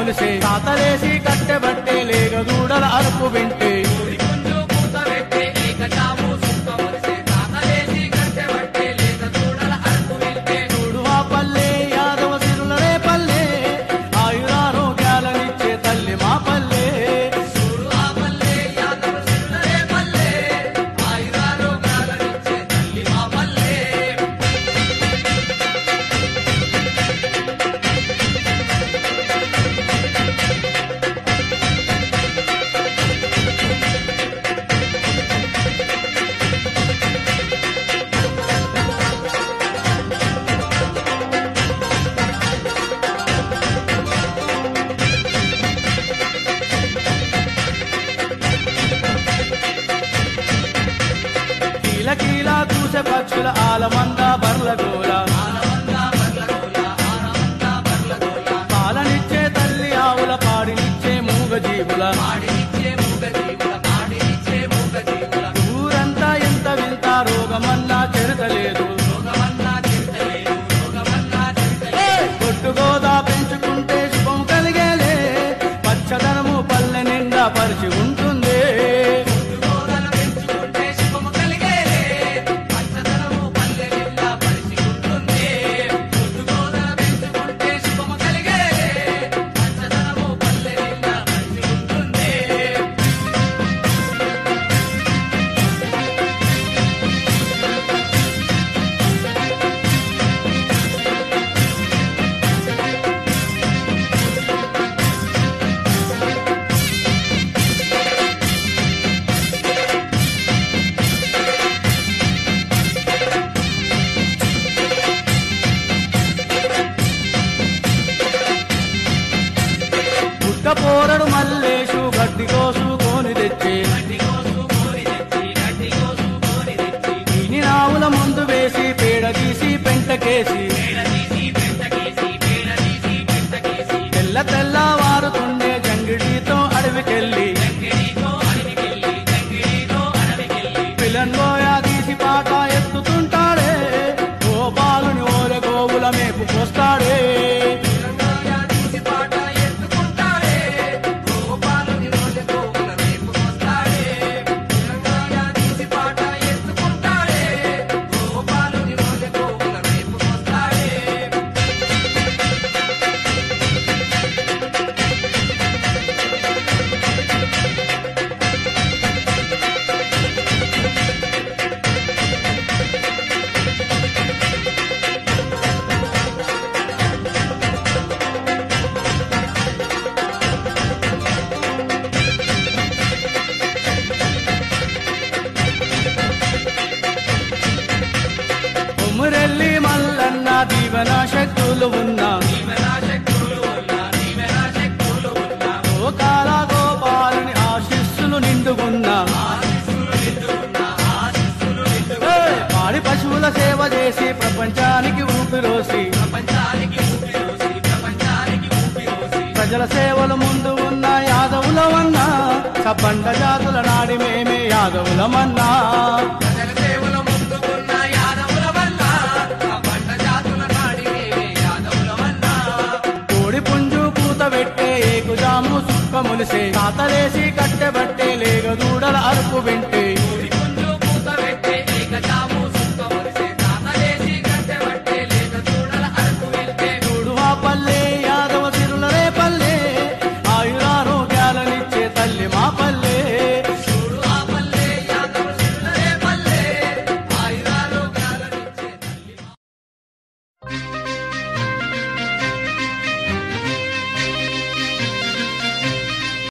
ములిసే తాతలేసి కట్టెబట్టే లేగ దూడల అరుపు వింటే చూడు ఆ పల్లె యాదవ సిరులరే పల్లె ఆయురారోగ్యాలనిచ్చే తల్లి మా పల్లె కీలా కూసే పక్షుల ఆలమంద బర్లగోల పాలనిచ్చే తల్లి ఆవుల పాడినిచ్చే మూగ జీవుల ఊరంతా ఎంత వింత రోగమన్నా చెరతలేదు కొట్టుగోదా పెంచుకుంటే శుభం కలిగేలే పచ్చదనము పల్లె నిండా పరిచి ఉంటుంది పోరడు మల్లేషు గడ్డి కోసుకొని తెచ్చి దీని నావుల ముందు వేసి పేడ తీసి పెంటకేసి తెల్ల తెల్లవారుతుండే జంగిడితో అడవికెళ్ళి పిల్లన్లోయా తీసి పాట ఎత్తుతుంటాడే గోపాలుని ఓల గోవుల మేపుకొస్తాడే మురెల్లి మల్లన్న దీవెన శక్తులు ఉన్నా గోకాల గోపాలని ఆశీస్సులు నిండుకున్నా పాడి పశువుల సేవ చేసి ప్రపంచానికి ఊపిరోసి ప్రజల సేవలు ముందు ఉన్న యాదవులమన్నా సబ్బండ జాతుల నాడి మేమే యాదవులమన్నా పెట్టే ఏకుజాము సుక్క ములిసే తాతలేసి కట్టెబట్టే లేగ దూడల అరుపు వింటే